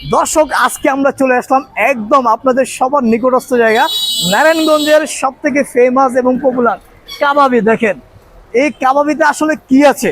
দর্শক, আজকে আমরা চলে আসলাম একদম আপনাদের সবার নিকটস্থ জায়গা, নারায়ণগঞ্জের সব থেকে ফেমাস এবং পপুলার কাবাবি। দেখেন এই কাবাবিতে আসলে কি আছে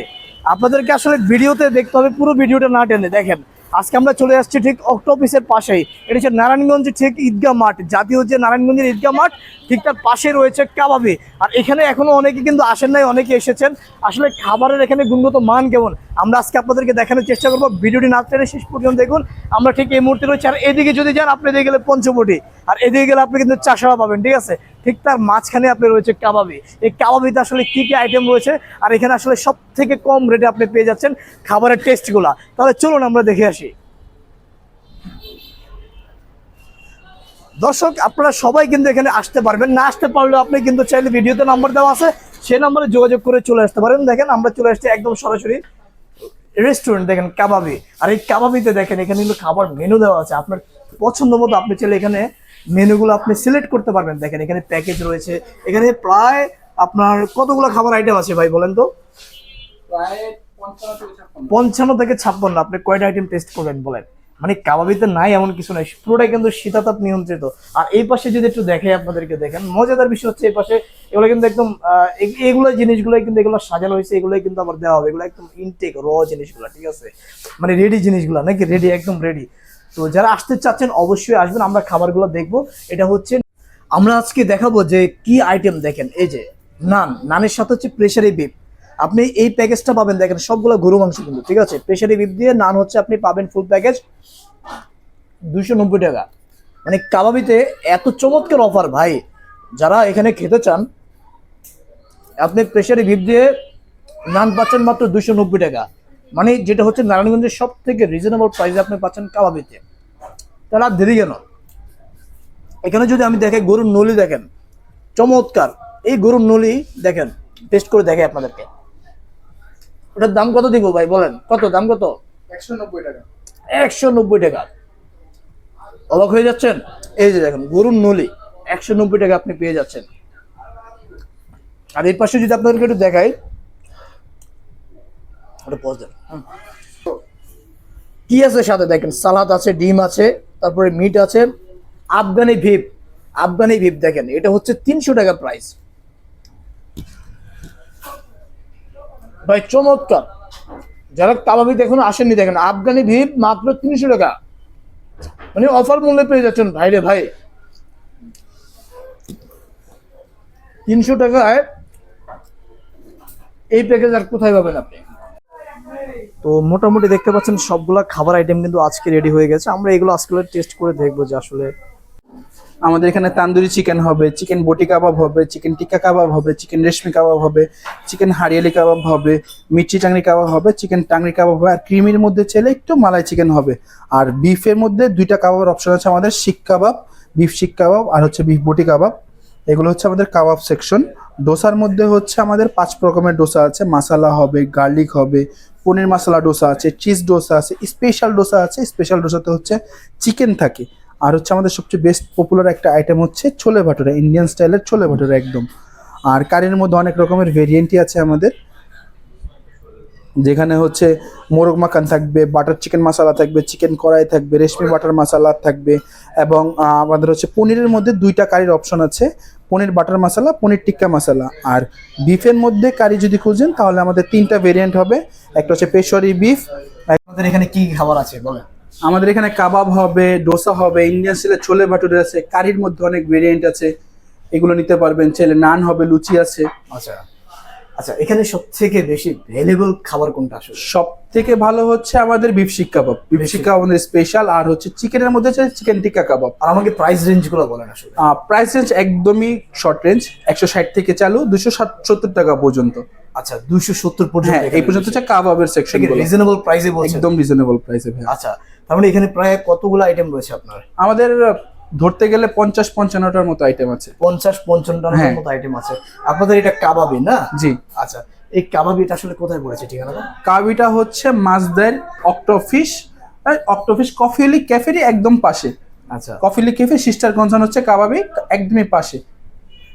আপনাদেরকে আসলে ভিডিওতে দেখতে হবে, পুরো ভিডিওটা না টেনে দেখেন। আজকে আমরা চলে আসছি ঠিক অক্টোপিসের পাশেই, এটা হচ্ছে নারায়ণগঞ্জ ঠিক ঈদগাহ মাঠ, জাতীয় যে নারায়ণগঞ্জের ঈদগাহ মাঠ ঠিক তার পাশে রয়েছে কাবাবি। আর এখানে এখনো অনেকে কিন্তু আসেন নাই, অনেকে এসেছেন। আসলে খাবারের এখানে গুণগত মান কেমন আমরা আজকে আপনাদেরকে দেখানোর চেষ্টা করবো, ভিডিওটি না টেনে শেষ পর্যন্ত দেখুন। আমরা ঠিক এই মুহূর্তে রয়েছে, আর এদিকে যদি যান আপনি এদিকে গেলে পঞ্চবটি, আর এদিকে গেলে আপনি কিন্তু চাষাড়া পাবেন, ঠিক আছে। ঠিক তার মাঝখানে আপনি রয়েছে কাবাবি। এই কাবাবিতে আসলে কি কি আইটেম রয়েছে, আর এখানে আসলে সব থেকে কম রেটে আপনি পেয়ে যাচ্ছেন খাবারের টেস্টগুলা। তাহলে চলুন আমরা দেখে আসি। দর্শক, আপনারা সবাই কিন্তু এখানে আসতে পারবেন, না আসতে পারলেও আপনি কিন্তু চাইলে ভিডিওতে নাম্বার দেওয়া আছে, সেই নাম্বারে যোগাযোগ করে চলে আসতে পারেন। দেখেন আমরা চলে আসছি একদম সরাসরি রেস্টুরেন্ট, দেখেন কাবাবি। আর এই কাবাবিতে দেখেন এখানে কিন্তু খাবার মেনু দেওয়া আছে, আপনার পছন্দ মতো আপনি চাইলে এখানে মেনুগুলো আপনি সিলেক্ট করতে পারবেন। দেখেন এখানে প্যাকেজ রয়েছে, এখানে প্রায় আপনার কতগুলো খাবার আইটেম আছে ভাই বলেন তো? প্রায় 55 থেকে 56। আপনি কয়টা আইটেম টেস্ট করবেন বলেন? মানে কাবাবিতে নাই এমন কিছু নাই, পুরোটাই কিন্তু শীতাতাপ নিয়ন্ত্রিত। আর এই পাশে যদি একটু দেখে আপনাদেরকে, দেখেন মজাদার বিষয় হচ্ছে এই পাশে এগুলো কিন্তু একদম এগুলো জিনিসগুলোই কিন্তু এগুলো সাজানো হয়েছে, এগুলোই কিন্তু আবার দেওয়া হবে, এগুলো একদম ইনটেক জিনিসগুলো, ঠিক আছে। মানে রেডি জিনিসগুলো নাকি, রেডি একদম রেডি। তো যারা আসতে চাচ্ছেন অবশ্যই আসবেন, আমরা খাবারগুলো দেখবো। এটা হচ্ছে আমরা আজকে দেখাবো যে কি আইটেম। দেখেন এই যে নানের সাথে হচ্ছে প্রেসারি বিফ, আপনি এই প্যাকেজটা পাবেন। দেখেন সবগুলো গরু মাংস কিন্তু, ঠিক আছে। প্রেসারি বিফ দিয়ে নান হচ্ছে আপনি পাবেন ফুল প্যাকেজ 290 টাকা। মানে কাবাবিতে এত চমৎকার অফার ভাই, যারা এখানে খেতে চান আপনি প্রেসারি বিফ দিয়ে নান পাচ্ছেন মাত্র 290 টাকা। মানে যেটা হচ্ছে নারায়ণগঞ্জের সব থেকে রিজনেবল প্রাইসে আপনি পাচ্ছেন কাবাবিতে। তাহলে আর দেরি কেন? এখানে যদি আমি দেখে গরুর নলি, দেখেন চমৎকার এই গরুর নলি, দেখেন টেস্ট করে দেখে আপনাদেরকে। ওটার দাম কত দিব ভাই বলেন? কত দাম? কত? 190 টাকা। 190 টাকা। অবাক হয়ে যাচ্ছেন? এই যে দেখেন গরুর নলি 190 টাকা আপনি পেয়ে যাচ্ছেন। আর এর পাশে যদি আপনাদেরকে একটু দেখাই, ওটা পজ দেন। কি আছে সাথে দেখেন, সালাদ আছে, ডিম আছে, তারপরে মিট আছে, আফগানি ভিপ। আফগানি ভিপ দেখেন এটা হচ্ছে 300 টাকা প্রাইস ভাই, চমৎকার। যারা কাবাবিতে এখনো আসেননি, দেখেন আফগানি ভিপ মাত্র 300 টাকা। মানে অফার মূল্যে পেয়ে যাচ্ছেন ভাই রে ভাই। 300 টাকায় এই প্যাকেজ আর কোথায় পাবেন আপনি? তো মোটামুটি দেখতে পাচ্ছেন সবগুলা খাবার আইটেম কিন্তু আজকে রেডি হয়ে গেছে। আমরা এগুলো আজকে টেস্ট করে দেখবো যে আসলে আমাদের এখানে তান্দুরি চিকেন হবে, চিকেন বটি কাবাব হবে, চিকেন টিক্কা কাবাব হবে, চিকেন রেশমি কাবাব হবে, চিকেন হারিয়ালি কাবাব হবে, মির্চি টাংরি কাবাব হবে, চিকেন টাংরি কাবাব হবে, আর ক্রিমির মধ্যে চাইলে একটু মালাই চিকেন হবে। আর বিফের মধ্যে 2টা কাবাবের অপশন আছে আমাদের, শিক কাবাব, বিফ শিক কাবাব, আর হচ্ছে বিফ বটি কাবাব। এগুলো হচ্ছে আমাদের কাবাব সেকশন। ডোসার মধ্যে হচ্ছে আমাদের 5 রকমের ডোসা আছে, মাসালা হবে, গার্লিক হবে, পনির মশলা ডোসা আছে, চিজ ডোসা আছে, স্পেশাল ডোসা আছে। স্পেশাল ডোসাতে হচ্ছে চিকেন থাকে। আর হচ্ছে আমাদের সবচেয়ে বেস্ট পপুলার একটা আইটেম হচ্ছে ছোলে ভাটুরা, ইন্ডিয়ান স্টাইলের ছোলে ভাটুরা একদম। আর কারির মধ্যে অনেক রকমের ভেরিয়েন্টই আছে আমাদের, যেখানে হচ্ছে মোরগ মাখান থাকবে, বাটার চিকেন মশলা থাকবে, চিকেন কড়াই থাকবে, রেশমি বাটার মশলা থাকবে, এবং আমাদের হচ্ছে পনিরের মধ্যে 2টা কারির অপশন আছে, পনির বাটার মশলা, পনির টিক্কা মশলা। আর বিফের মধ্যে কারি যদি খুঁজেন তাহলে আমাদের 3টা ভেরিয়েন্ট হবে, একটা হচ্ছে পেশোয়ারি বিফ। আমাদের এখানে কি কি খাবার আছে বলেন? আমাদের এখানে কাবাব হবে, ডোসা হবে, ইন্ডিয়ান স্টাইলের ছোলে ভাটুরে আছে, কারির মধ্যে অনেক ভেরিয়েন্ট আছে, এগুলো নিতে পারবেন। ছেলে নান হবে, লুচি আছে। আচ্ছা আচ্ছা, এখানে সব থেকে বেশি ভ্যালুয়েবল খাবার কোনটা আসলে? সব থেকে ভালো হচ্ছে আমাদের বিফ শিক কাবাব। বিফ শিক কাবাব আমাদের স্পেশাল। আর হচ্ছে চিকেনের মধ্যে হচ্ছে চিকেন টিক্কা কাবাব। আর আমাকে প্রাইস রেঞ্জগুলো বলেন আসলে। প্রাইস রেঞ্জ একদমই শর্ট রেঞ্জ, 160 থেকে চালু 270 টাকা পর্যন্ত। আচ্ছা 270 পর্যন্ত? হ্যাঁ, এই পর্যন্ত হচ্ছে কাবাবের সেকশন, রিজনেবল প্রাইসে বলছেন? একদম রিজনেবল প্রাইসে ভাই। আচ্ছা, তার মানে এখানে প্রায় কতগুলো আইটেম রয়েছে আপনার? আমাদের ধরতে গেলে 50-55টার মতো আইটেম আছে। 50-55টার মতো আইটেম আছে আপনাদের। এটা কাবাবি না? জি। আচ্ছা, এই কাবাবিটা আসলে কোথায় পড়েছে ঠিকানাটা? কাবাবিটা হচ্ছে মাছদের অক্টোফিশ কফিলি ক্যাফেরই একদম পাশে। আচ্ছা, কফিলি ক্যাফে সিস্টার কনসার্ন হচ্ছে কাবাবি একদমই পাশে।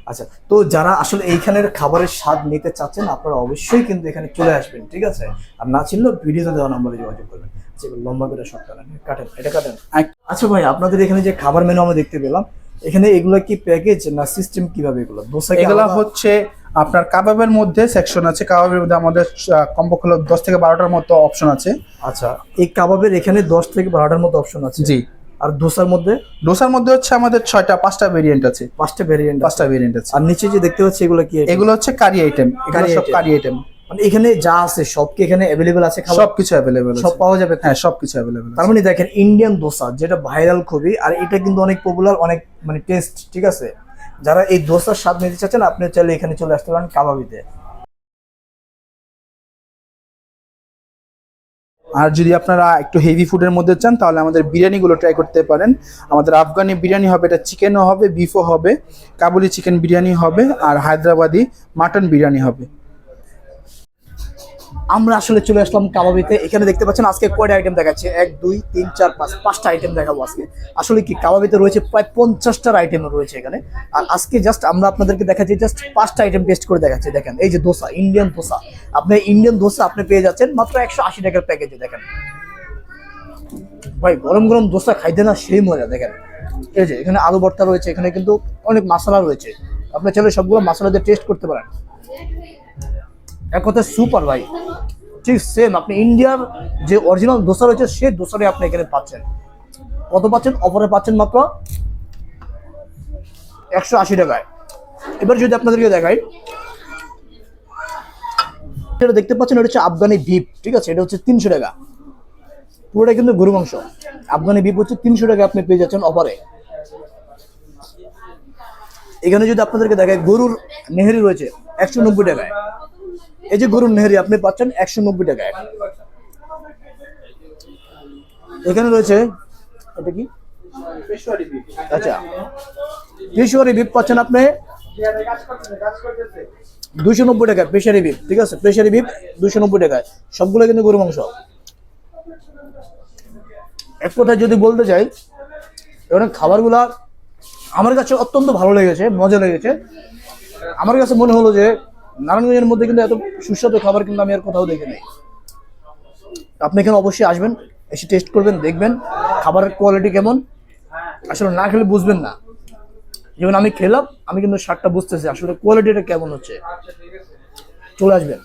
আচ্ছা, তো যারা আসলে এইখানের খাবারের স্বাদ নিতে চাচ্ছেন আপনারা অবশ্যই কিন্তু এখানে চলে আসবেন, ঠিক আছে? আর না চিনলেও ভিডিওতে দেওয়া নম্বরে যোগাযোগ করবেন। আচ্ছা, এবার লম্বা করে শর্ট কাটেন, এটা কাটেন। আচ্ছা ভাই, আপনাদের এখানে যে খাবার মেনু আমরা দেখতে পেলাম, এখানে এগুলো কি প্যাকেজ না সিস্টেম, কিভাবে এগুলো দোসা? এগুলা হচ্ছে আপনার কাবাবের মধ্যে সেকশন আছে, কাবাবের মধ্যে আমাদের কমপক্ষে 10 থেকে 12টার মতো অপশন আছে। আচ্ছা, এই কাবাবের এখানে 10 থেকে 12টার মতো অপশন আছে। জি। আর দোসার মধ্যে? ডোসার মধ্যে হচ্ছে আমাদের 5টা ভেরিয়েন্ট আছে। 5টা ভেরিয়েন্ট আছে। আর নিচে যে দেখতে পাচ্ছি এগুলো কি? এগুলো হচ্ছে কারি আইটেম, এগুলো সব কারি আইটেম। মানে এখানে যা আছে সব কি এখানে অ্যাভেলেবেল আছে? সবকিছু অ্যাভেলেবেল আছে, সব পাওয়া যাবে? হ্যাঁ সবকিছু অ্যাভেলেবেল আছে। তার মানে দেখেন, ইন্ডিয়ান দোসা যেটা ভাইরাল খুবই, আর এটা কিন্তু অনেক পপুলার, অনেক মানে টেস্ট, ঠিক আছে? যারা এই দোসার স্বাদ নিতে চাচ্ছেন আপনি চাইলে এখানে চলে আসতে পারেন কাবাবিতে। আর যদি আপনারা একটু হেভি ফুডের মধ্যে চান তাহলে আমাদের বিরিয়ানিগুলো ট্রাই করতে পারেন। আমাদের আফগানি বিরিয়ানি হবে, এটা চিকেনও হবে, বিফও হবে, কাবুলি চিকেন বিরিয়ানি হবে, আর হায়দ্রাবাদি মাটন বিরিয়ানি হবে। আমরা আসলে চলে আসলাম কাবাবিতে। এখানে দেখতে পাচ্ছেন আজকে কয়টা আইটেম দেখাচ্ছে? 1 2 3 4 5, 5টা আইটেম দেখাবো আজকে। আসলে কি কাবাবিতে রয়েছে প্রায় 50টার আইটেম রয়েছে এখানে। আর আজকে জাস্ট আমরা আপনাদেরকে দেখাচ্ছি জাস্ট 5টা আইটেম টেস্ট করে দেখাচ্ছি। দেখেন এই যে দোসা, ইন্ডিয়ান দোসা, আপনি ইন্ডিয়ান দোসা আপনি পেয়ে যাচ্ছেন মাত্র 180 টাকার প্যাকেজে। দেখেন ভাই, গরম গরম দোসা খাইতে না সেই মজা। দেখেন এই যে এখানে আলু ভর্তা রয়েছে, এখানে কিন্তু অনেক মশলা রয়েছে, আপনি চাইলে সবগুলো মশলা দিয়ে টেস্ট করতে পারেন। এক কথায় সুপার ভাই, ঠিক সেম আপনি ইন্ডিয়ার যে অরিজিনাল দোসা রয়েছে সেই দোসাটাই আপনি এখানে পাচ্ছেন। কত পাচ্ছেন? অফারে পাচ্ছেন মাত্র 180 টাকায়। এবার যদি আপনাদেরকে দেখাই, এটা দেখতে পাচ্ছেন, এটা হচ্ছে আফগানি বিফ, ঠিক আছে? এটা হচ্ছে 300 টাকা, পুরোটা কিন্তু গরু মাংস। আফগানি বিফ হচ্ছে 300 টাকা আপনি পেয়ে যাচ্ছেন অফারে। এখানে যদি আপনাদেরকে দেখায়, গরুর নেহেরি রয়েছে 190 টাকায়। এই যে গরুর নেহেরি আপনি পাচ্ছেন 190 টাকায়। এখানে রয়েছে, এটা কি? আচ্ছা, পেশোয়ারি বিফ পাচ্ছেন আপনি 290 টাকায়, পেশারি বিফ, ঠিক আছে? পেশারি বিফ 290 টাকায়, সবগুলো কিন্তু গরু মাংস। এক কথায় যদি বলতে চাই, এখানে খাবারগুলা আমার কাছে অত্যন্ত ভালো লেগেছে, মজা লেগেছে। আমার কাছে মনে হলো যে নারায়ণগঞ্জের মধ্যে কিন্তু এত সুস্বাদু খাবার কিন্তু আমি আর কোথাও দেখি নাই। আপনি এখানে অবশ্যই আসবেন, এসে টেস্ট করবেন, দেখবেন খাবারের কোয়ালিটি কেমন। আসলে না খেলে বুঝবেন না। যেমন আমি খেলাম, আমি কিন্তু স্বাদটা বুঝতেছি আসলে কোয়ালিটিটা কেমন হচ্ছে। চলে আসবেন।